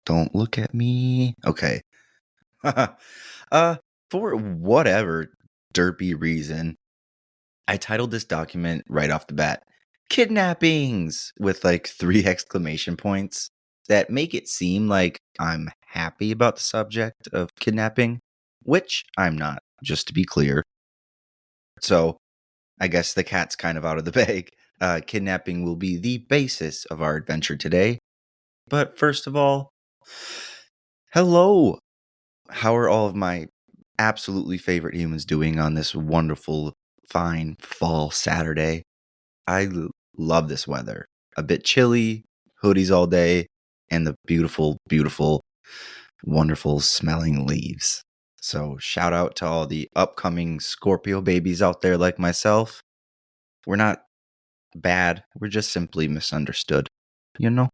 Don't look at me. Okay. uh, for whatever derpy reason, I titled this document right off the bat, Kidnappings, with like 3 exclamation points that make it seem like I'm happy about the subject of kidnapping, which I'm not, just to be clear. So I guess the cat's kind of out of the bag. Kidnapping will be the basis of our adventure today. But first of all, hello. How are all of my absolutely favorite humans doing on this wonderful, fine fall Saturday? I love this weather. A bit chilly, hoodies all day, and the beautiful, beautiful, wonderful smelling leaves. So shout out to all the upcoming Scorpio babies out there like myself. We're not bad, we're just simply misunderstood, you know?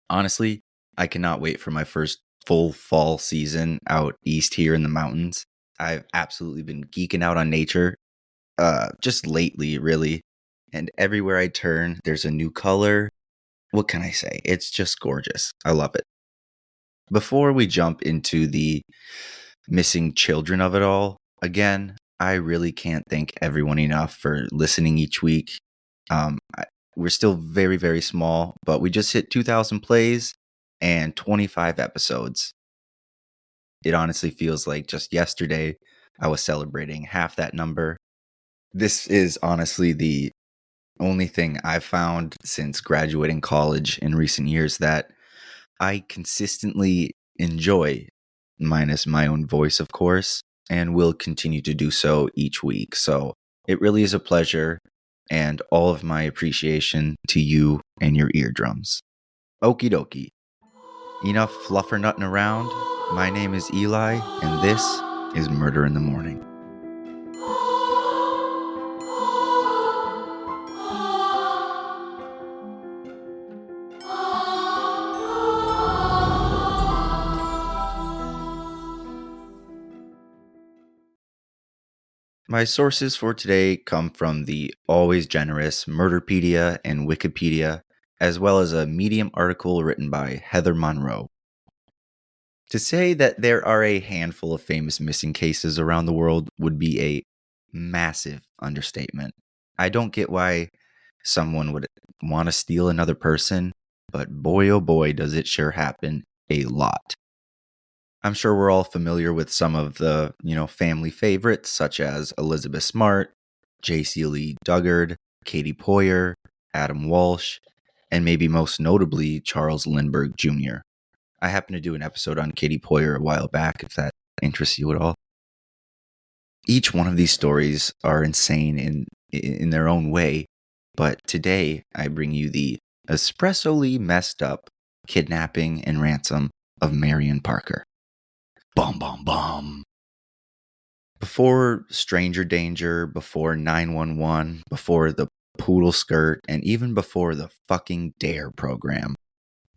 Honestly, I cannot wait for my first full fall season out east here in the mountains. I've absolutely been geeking out on nature, just lately, really. And everywhere I turn, there's a new color. What can I say? It's just gorgeous. I love it. Before we jump into the missing children of it all, again, I really can't thank everyone enough for listening each week. We're still very, very small, but we just hit 2,000 plays and 25 episodes. It honestly feels like just yesterday I was celebrating half that number. This is honestly the only thing I've found since graduating college in recent years that I consistently enjoy, minus my own voice, of course, and will continue to do so each week. So it really is a pleasure, and all of my appreciation to you and your eardrums. Okie dokie. Enough fluffernutting around. My name is Eli, and this is Murder in the Morning. My sources for today come from the always generous Murderpedia and Wikipedia, as well as a Medium article written by Heather Monroe. To say that there are a handful of famous missing cases around the world would be a massive understatement. I don't get why someone would want to steal another person, but boy oh boy does it sure happen a lot. I'm sure we're all familiar with some of the, family favorites such as Elizabeth Smart, J.C. Lee Duggard, Katie Poyer, Adam Walsh, and maybe most notably Charles Lindbergh Jr. I happened to do an episode on Katie Poyer a while back, if that interests you at all. Each one of these stories are insane in their own way, but today I bring you the espressoli messed up kidnapping and ransom of Marion Parker. Bum, bum, bum. Before stranger danger, before 911, before the poodle skirt, and even before the fucking DARE program,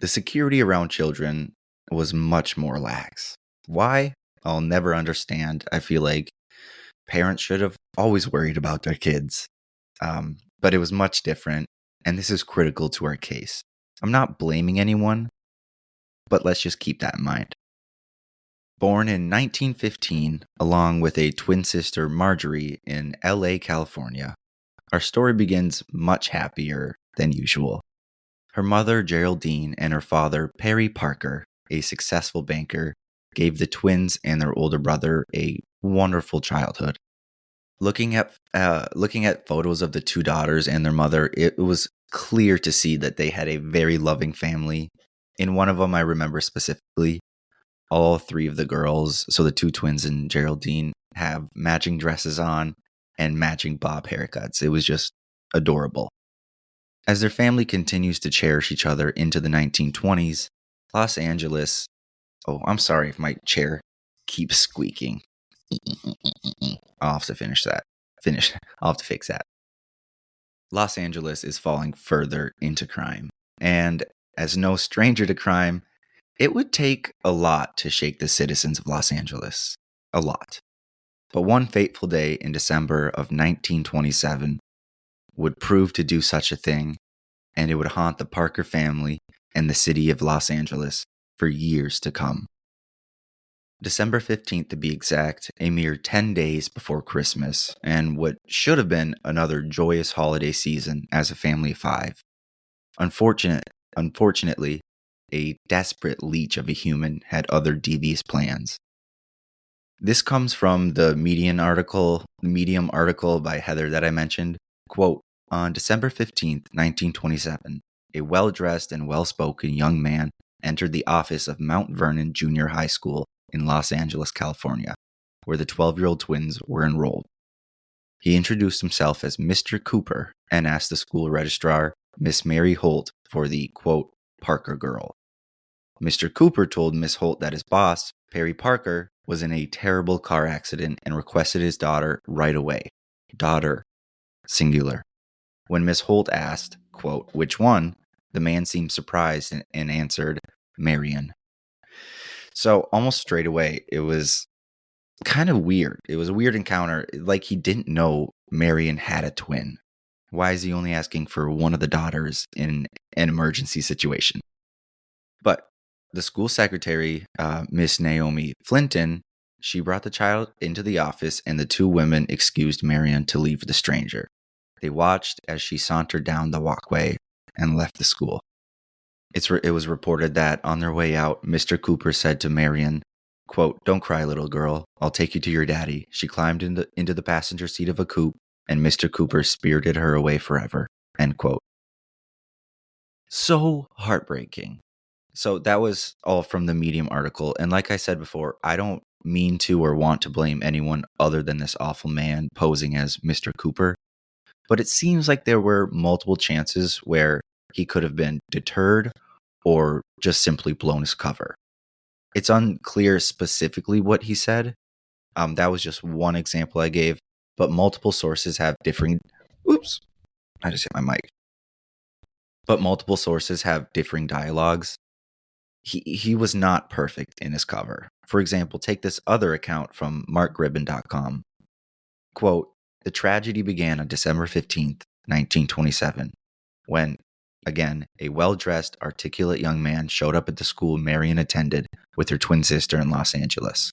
the security around children was much more lax. Why? I'll never understand. I feel like parents should have always worried about their kids. But it was much different, and this is critical to our case. I'm not blaming anyone, but let's just keep that in mind. Born in 1915, along with a twin sister, Marjorie, in LA, California, our story begins much happier than usual. Her mother, Geraldine, and her father, Perry Parker, a successful banker, gave the twins and their older brother a wonderful childhood. Looking at photos of the two daughters and their mother, it was clear to see that they had a very loving family. In one of them, I remember specifically, all 3 of the girls, so the 2 twins and Geraldine, have matching dresses on and matching bob haircuts. It was just adorable. As their family continues to cherish each other into the 1920s, Los Angeles... Oh, I'm sorry if my chair keeps squeaking. I'll have to I'll have to fix that. Los Angeles is falling further into crime. And as no stranger to crime, it would take a lot to shake the citizens of Los Angeles. A lot. But one fateful day in December of 1927 would prove to do such a thing, and it would haunt the Parker family and the city of Los Angeles for years to come. December 15th, to be exact, a mere 10 days before Christmas, and what should have been another joyous holiday season as a family of five. Unfortunately, a desperate leech of a human had other devious plans. This comes from the Medium article by Heather that I mentioned. Quote, on December 15th, 1927, a well-dressed and well-spoken young man entered the office of Mount Vernon Junior High School in Los Angeles, California, where the 12-year-old twins were enrolled. He introduced himself as Mr. Cooper and asked the school registrar, Miss Mary Holt, for the, quote, Parker girl. Mr. Cooper told Miss Holt that his boss, Perry Parker, was in a terrible car accident and requested his daughter right away. Daughter, singular. When Miss Holt asked, quote, which one, the man seemed surprised and answered, Marion. So almost straight away, it was kind of weird. It was a weird encounter, like he didn't know Marion had a twin. Why is he only asking for one of the daughters in an emergency situation? But the school secretary, Miss Naomi Flinton, she brought the child into the office and the two women excused Marion to leave the stranger. They watched as she sauntered down the walkway and left the school. It was reported that on their way out, Mr. Cooper said to Marion, quote, don't cry, little girl. I'll take you to your daddy. She climbed into the passenger seat of a coupe, and Mr. Cooper spirited her away forever, end quote. So heartbreaking. So that was all from the Medium article. And like I said before, I don't mean to or want to blame anyone other than this awful man posing as Mr. Cooper. But it seems like there were multiple chances where he could have been deterred or just simply blown his cover. It's unclear specifically what he said. That was just one example I gave, but multiple sources have differing... Oops, I just hit my mic. But multiple sources have differing dialogues. He was not perfect in his cover. For example, take this other account from markgribben.com. Quote, the tragedy began on December 15th, 1927, when, again, a well-dressed, articulate young man showed up at the school Marion attended with her twin sister in Los Angeles.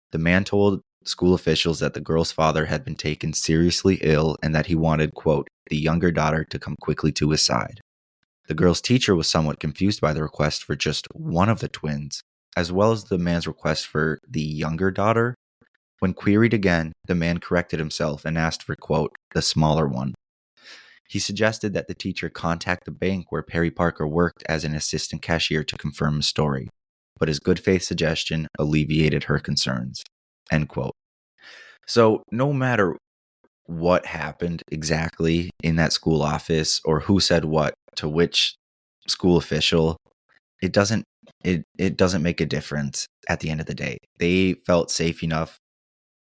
The man told school officials that the girl's father had been taken seriously ill and that he wanted, quote, the younger daughter to come quickly to his side. The girl's teacher was somewhat confused by the request for just one of the twins, as well as the man's request for the younger daughter. When queried again, the man corrected himself and asked for, quote, the smaller one. He suggested that the teacher contact the bank where Perry Parker worked as an assistant cashier to confirm his story, but his good faith suggestion alleviated her concerns, end quote. So no matter what happened exactly in that school office or who said what to which school official, it doesn't make a difference at the end of the day. They felt safe enough,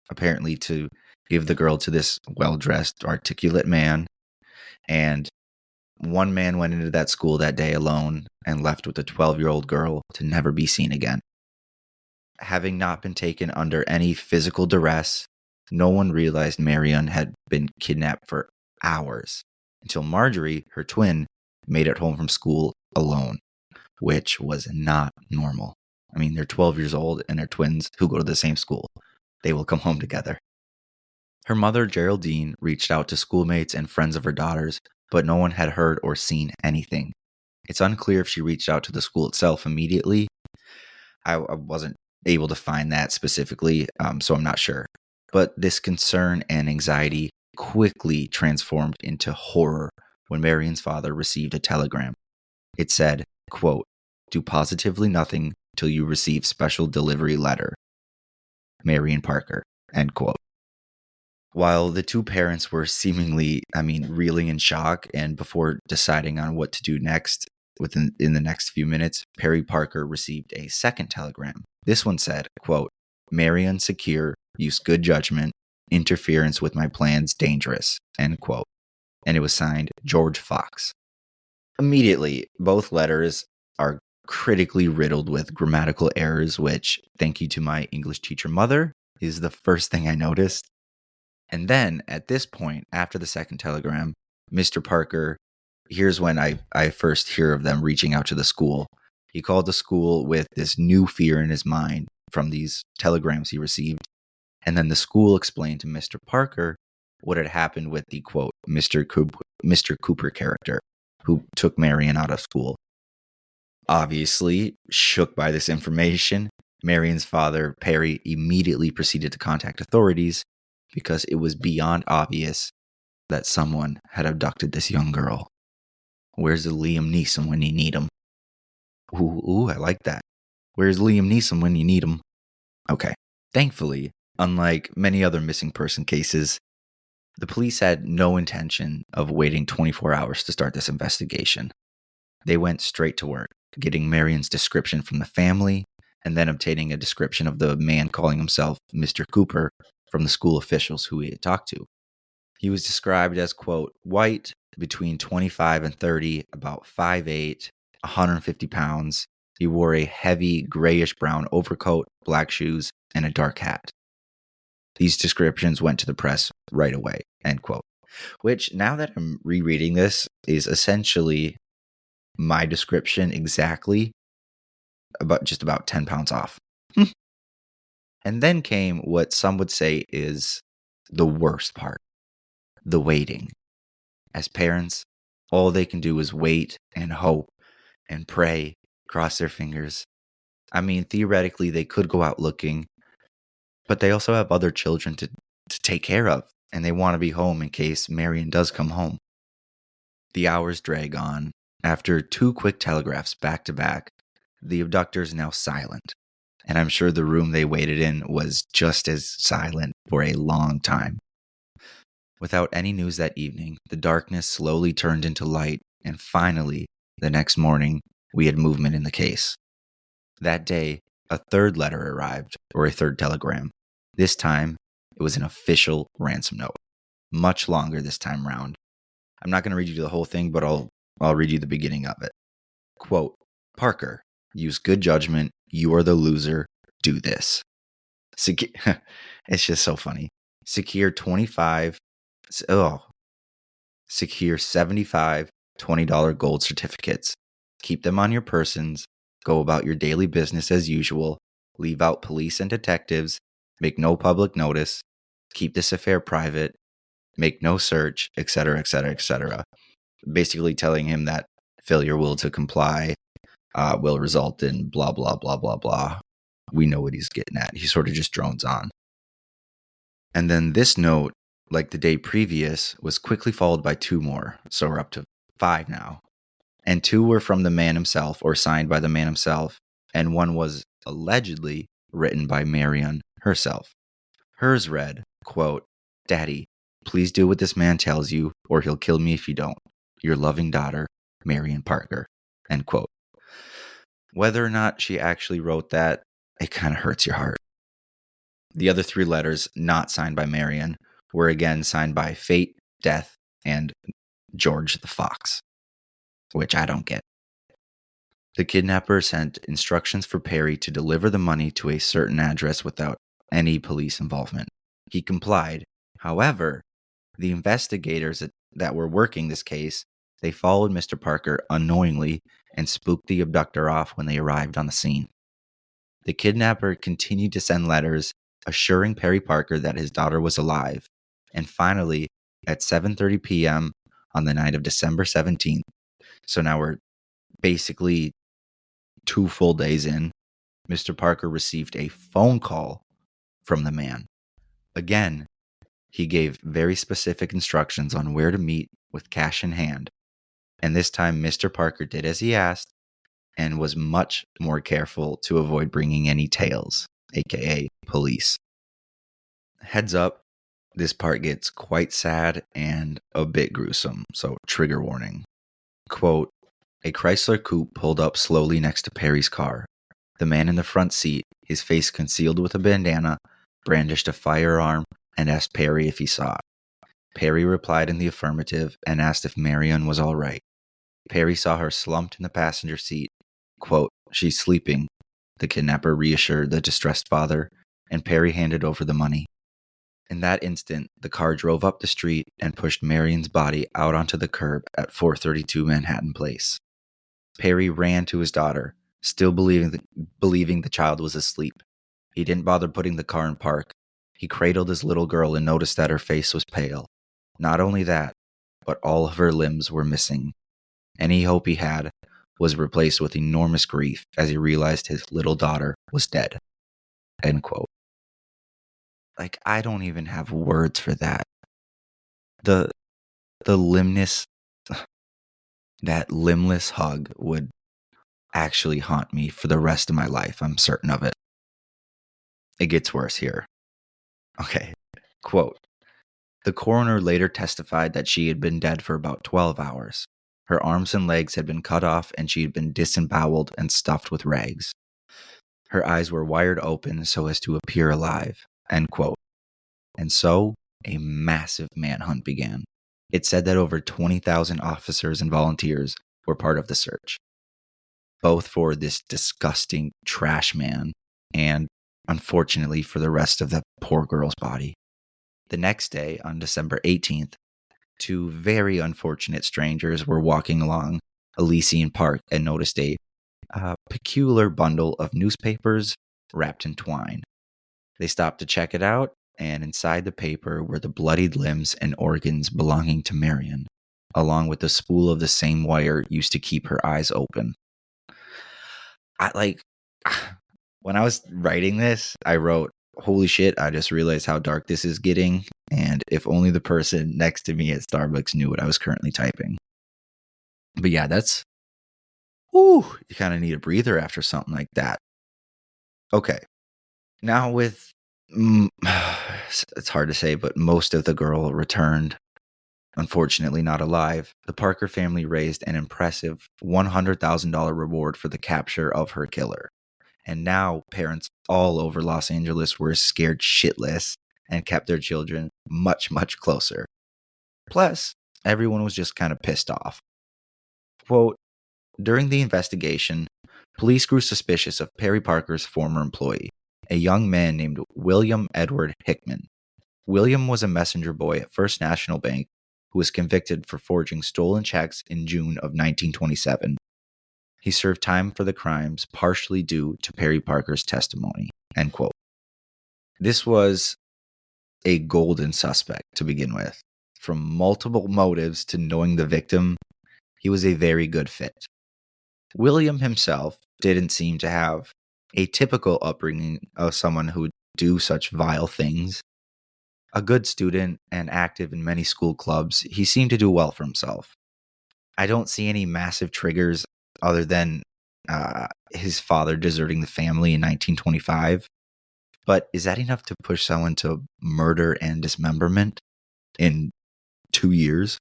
apparently, to give the girl to this well-dressed, articulate man, and one man went into that school that day alone and left with a 12-year-old girl to never be seen again. Having not been taken under any physical duress, no one realized Marion had been kidnapped for hours until Marjorie, her twin, made it home from school alone, which was not normal. I mean, they're 12 years old and they're twins who go to the same school. They will come home together. Her mother, Geraldine, reached out to schoolmates and friends of her daughters, but no one had heard or seen anything. It's unclear if she reached out to the school itself immediately. I wasn't able to find that specifically, so I'm not sure. But this concern and anxiety quickly transformed into horror when Marion's father received a telegram. It said, quote, do positively nothing till you receive special delivery letter. Marion Parker, end quote. While the two parents were seemingly, reeling in shock, and before deciding on what to do next, in the next few minutes, Perry Parker received a second telegram. This one said, quote, Marion secure, use good judgment, interference with my plans dangerous, end quote. And it was signed George Fox. Immediately, both letters are critically riddled with grammatical errors, which, thank you to my English teacher mother, is the first thing I noticed. And then, at this point, after the second telegram, Mr. Parker, here's when I first hear of them reaching out to the school. He called the school with this new fear in his mind from these telegrams he received. And then the school explained to Mr. Parker what had happened with the, quote, Mr. Cooper character who took Marion out of school. Obviously, shook by this information, Marion's father, Perry, immediately proceeded to contact authorities because it was beyond obvious that someone had abducted this young girl. Where's the Liam Neeson when you need him? Ooh, I like that. Where's Liam Neeson when you need him? Okay. Thankfully, unlike many other missing person cases, the police had no intention of waiting 24 hours to start this investigation. They went straight to work, getting Marion's description from the family, and then obtaining a description of the man calling himself Mr. Cooper from the school officials who he had talked to. He was described as, quote, white, between 25 and 30, about 5'8", 150 pounds. He wore a heavy grayish-brown overcoat, black shoes, and a dark hat. These descriptions went to the press right away, end quote. Which, now that I'm rereading this, is essentially my description exactly, just about 10 pounds off. And then came what some would say is the worst part, the waiting. As parents, all they can do is wait and hope and pray, cross their fingers. I mean, theoretically, they could go out looking, but they also have other children to take care of, and they want to be home in case Marion does come home. The hours drag on. After 2 quick telegraphs back to back, the abductor is now silent, and I'm sure the room they waited in was just as silent for a long time. Without any news that evening, the darkness slowly turned into light, and finally, the next morning, we had movement in the case. That day, a third letter arrived, or a third telegram. This time, it was an official ransom note. Much longer this time round. I'm not going to read you the whole thing, but I'll read you the beginning of it. Quote, Parker, use good judgment. You are the loser. Do this. It's just so funny. Secure 75 $20 gold certificates. Keep them on your persons. Go about your daily business as usual. Leave out police and detectives. Make no public notice. Keep this affair private. Make no search, etc., etc., etc. Basically telling him that failure will to comply will result in blah, blah, blah, blah, blah. We know what he's getting at. He sort of just drones on. And then this note, like the day previous, was quickly followed by 2 more. So we're up to 5 now. And 2 were from the man himself, or signed by the man himself. And one was allegedly written by Marion herself. Hers read, quote, Daddy, please do what this man tells you, or he'll kill me if you don't. Your loving daughter, Marion Parker, end quote. Whether or not she actually wrote that, it kind of hurts your heart. The other 3 letters, not signed by Marion, were again signed by Fate, Death, and George the Fox, which I don't get. The kidnapper sent instructions for Perry to deliver the money to a certain address without any police involvement. He complied. However, the investigators that were working this case, they followed Mr. Parker unknowingly and spooked the abductor off when they arrived on the scene. The kidnapper continued to send letters assuring Perry Parker that his daughter was alive, and finally, at 7:30 p.m. on the night of December 17th, so now we're basically 2 full days in, Mr. Parker received a phone call from the man. Again, he gave very specific instructions on where to meet with cash in hand, and this time Mr. Parker did as he asked and was much more careful to avoid bringing any tails, aka police. Heads up, this part gets quite sad and a bit gruesome, so trigger warning. Quote, a Chrysler coupe pulled up slowly next to Perry's car. The man in the front seat, his face concealed with a bandana, brandished a firearm and asked Perry if he saw it. Perry replied in the affirmative and asked if Marion was all right. Perry saw her slumped in the passenger seat. Quote, she's sleeping, the kidnapper reassured the distressed father, and Perry handed over the money. In that instant, the car drove up the street and pushed Marion's body out onto the curb at 432 Manhattan Place. Perry ran to his daughter, Still believing the child was asleep, he didn't bother putting the car in park. He cradled his little girl and noticed that her face was pale. Not only that, but all of her limbs were missing. Any hope he had was replaced with enormous grief as he realized his little daughter was dead. End quote. Like, I don't even have words for that. The limbless, that limbless hug would actually haunt me for the rest of my life. I'm certain of it. It gets worse here. Okay. Quote. The coroner later testified that she had been dead for about 12 hours. Her arms and legs had been cut off and she had been disemboweled and stuffed with rags. Her eyes were wired open so as to appear alive. End quote. And so, a massive manhunt began. It said that over 20,000 officers and volunteers were part of the search, both for this disgusting trash man and, unfortunately, for the rest of the poor girl's body. The next day, on December 18th, two very unfortunate strangers were walking along Elysian Park and noticed a peculiar bundle of newspapers wrapped in twine. They stopped to check it out, and inside the paper were the bloodied limbs and organs belonging to Marion, along with the spool of the same wire used to keep her eyes open. When I was writing this, I wrote, holy shit, I just realized how dark this is getting, and if only the person next to me at Starbucks knew what I was currently typing. But yeah, you kind of need a breather after something like that. Okay, now with, it's hard to say, but most of the girl returned, unfortunately not alive. The Parker family raised an impressive $100,000 reward for the capture of her killer. And now parents all over Los Angeles were scared shitless and kept their children much, much closer. Plus, everyone was just kind of pissed off. Quote, during the investigation, police grew suspicious of Perry Parker's former employee, a young man named William Edward Hickman. William was a messenger boy at First National Bank who was convicted for forging stolen checks in June of 1927. He served time for the crimes partially due to Perry Parker's testimony. End quote. This was a golden suspect to begin with. From multiple motives to knowing the victim, he was a very good fit. William himself didn't seem to have a typical upbringing of someone who would do such vile things. A good student and active in many school clubs, he seemed to do well for himself. I don't see any massive triggers other than his father deserting the family in 1925. But is that enough to push someone to murder and dismemberment in 2 years?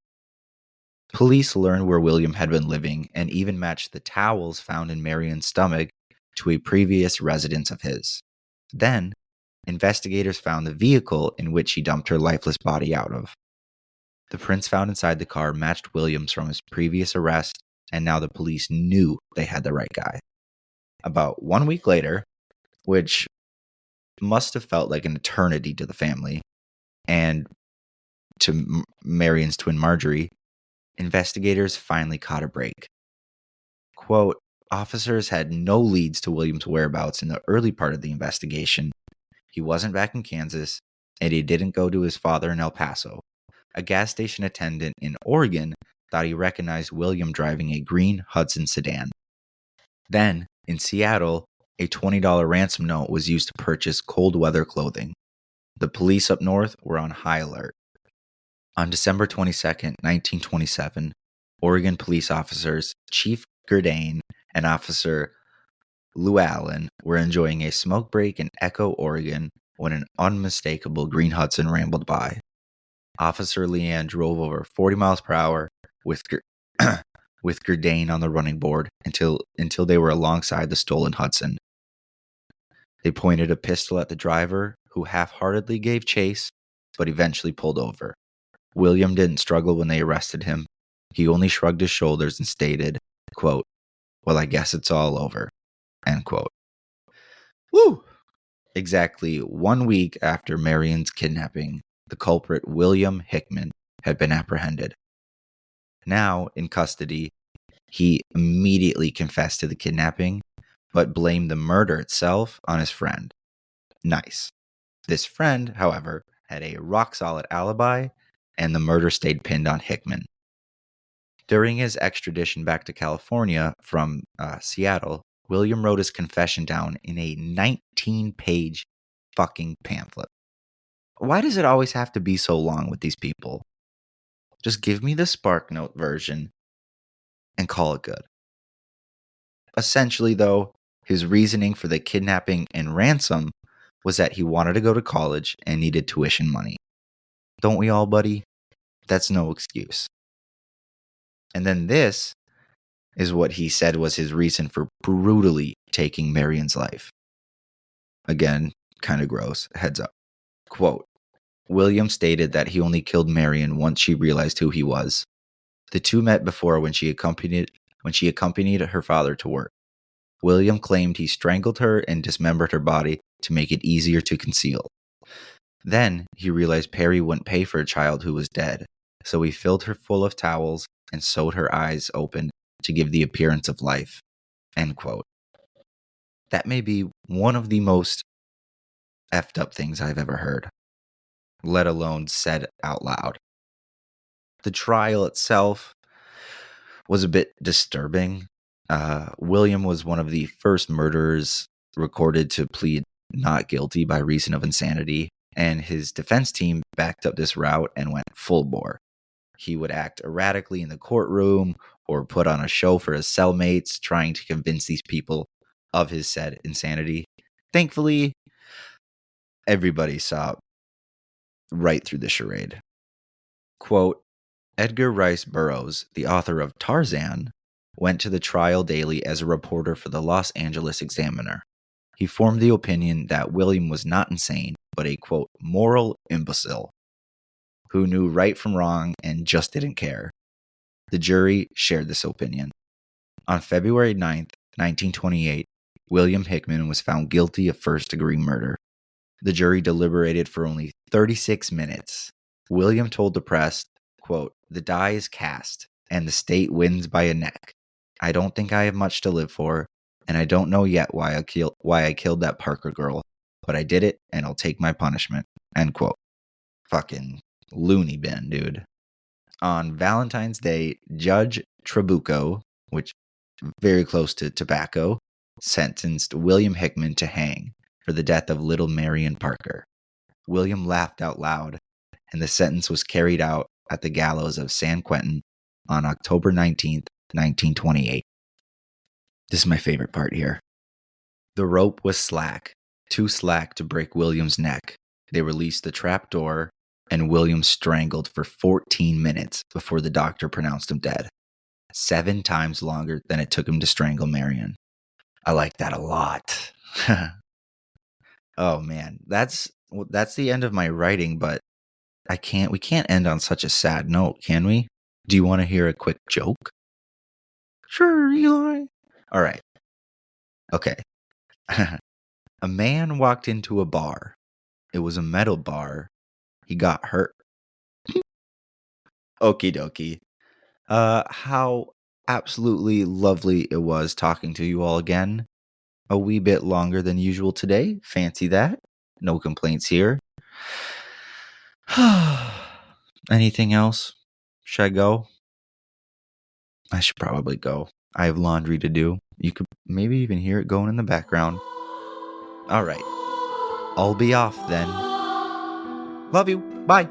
Police learned where William had been living and even matched the towels found in Marion's stomach to a previous residence of his. Then, investigators found the vehicle in which he dumped her lifeless body out of. The prints found inside the car matched Williams from his previous arrest, and now the police knew they had the right guy. About 1 week later, which must have felt like an eternity to the family and to Marion's twin Marjorie, investigators finally caught a break. Quote, officers had no leads to Williams' whereabouts in the early part of the investigation. He wasn't back in Kansas, and he didn't go to his father in El Paso. A gas station attendant in Oregon thought he recognized William driving a green Hudson sedan. Then, in Seattle, a $20 ransom note was used to purchase cold weather clothing. The police up north were on high alert. On December 22, 1927, Oregon police officers Chief Gerdane and Officer Llewellyn were enjoying a smoke break in Echo, Oregon, when an unmistakable green Hudson rambled by. Officer Leanne drove over 40 miles per hour with Gerdane on the running board until they were alongside the stolen Hudson. They pointed a pistol at the driver, who half-heartedly gave chase, but eventually pulled over. William didn't struggle when they arrested him. He only shrugged his shoulders and stated, quote, well, I guess it's all over, end quote. Woo! Exactly 1 week after Marion's kidnapping, the culprit William Hickman had been apprehended. Now, in custody, he immediately confessed to the kidnapping, but blamed the murder itself on his friend. Nice. This friend, however, had a rock-solid alibi, and the murder stayed pinned on Hickman. During his extradition back to California from Seattle, William wrote his confession down in a 19-page fucking pamphlet. Why does it always have to be so long with these people? Just give me the SparkNote version and call it good. Essentially, though, his reasoning for the kidnapping and ransom was that he wanted to go to college and needed tuition money. Don't we all, buddy? That's no excuse. And then this is what he said was his reason for brutally taking Marion's life. Again, kind of gross. Heads up. Quote, William stated that he only killed Marion once she realized who he was. The two met before when she accompanied her father to work. William claimed he strangled her and dismembered her body to make it easier to conceal. Then he realized Perry wouldn't pay for a child who was dead, so he filled her full of towels and sewed her eyes open to give the appearance of life. End quote. That may be one of the most effed up things I've ever heard, let alone said out loud. The trial itself was a bit disturbing. William was one of the first murderers recorded to plead not guilty by reason of insanity, and his defense team backed up this route and went full bore. He would act erratically in the courtroom or put on a show for his cellmates, trying to convince these people of his said insanity. Thankfully, everybody saw right through the charade. Quote, Edgar Rice Burroughs, the author of Tarzan, went to the trial daily as a reporter for the Los Angeles Examiner. He formed the opinion that William was not insane, but a, quote, moral imbecile who knew right from wrong and just didn't care. The jury shared this opinion. On February 9th, 1928, William Hickman was found guilty of first-degree murder. The jury deliberated for only 36 minutes. William told the press, quote, the die is cast, and the state wins by a neck. I don't think I have much to live for, and I don't know yet why I killed that Parker girl, but I did it, and I'll take my punishment, end quote. Fucking loony bin, dude. On Valentine's Day, Judge Trabuco, which very close to tobacco, sentenced William Hickman to hang for the death of little Marion Parker. William laughed out loud, and the sentence was carried out at the gallows of San Quentin on October 19th, 1928. This is my favorite part here. The rope was slack, too slack to break William's neck. They released the trap door, and William strangled for 14 minutes before the doctor pronounced him dead. 7 times longer than it took him to strangle Marion. I like that a lot. Oh man, that's the end of my writing, but we can't end on such a sad note, can we? Do you want to hear a quick joke? Sure, Eli. All right. Okay. A man walked into a bar. It was a metal bar. He got hurt. Okie dokie. How absolutely lovely it was talking to you all again. A wee bit longer than usual today. Fancy that. No complaints here. Anything else? Should I go? I should probably go. I have laundry to do. You could maybe even hear it going in the background. All right. I'll be off then. Love you. Bye.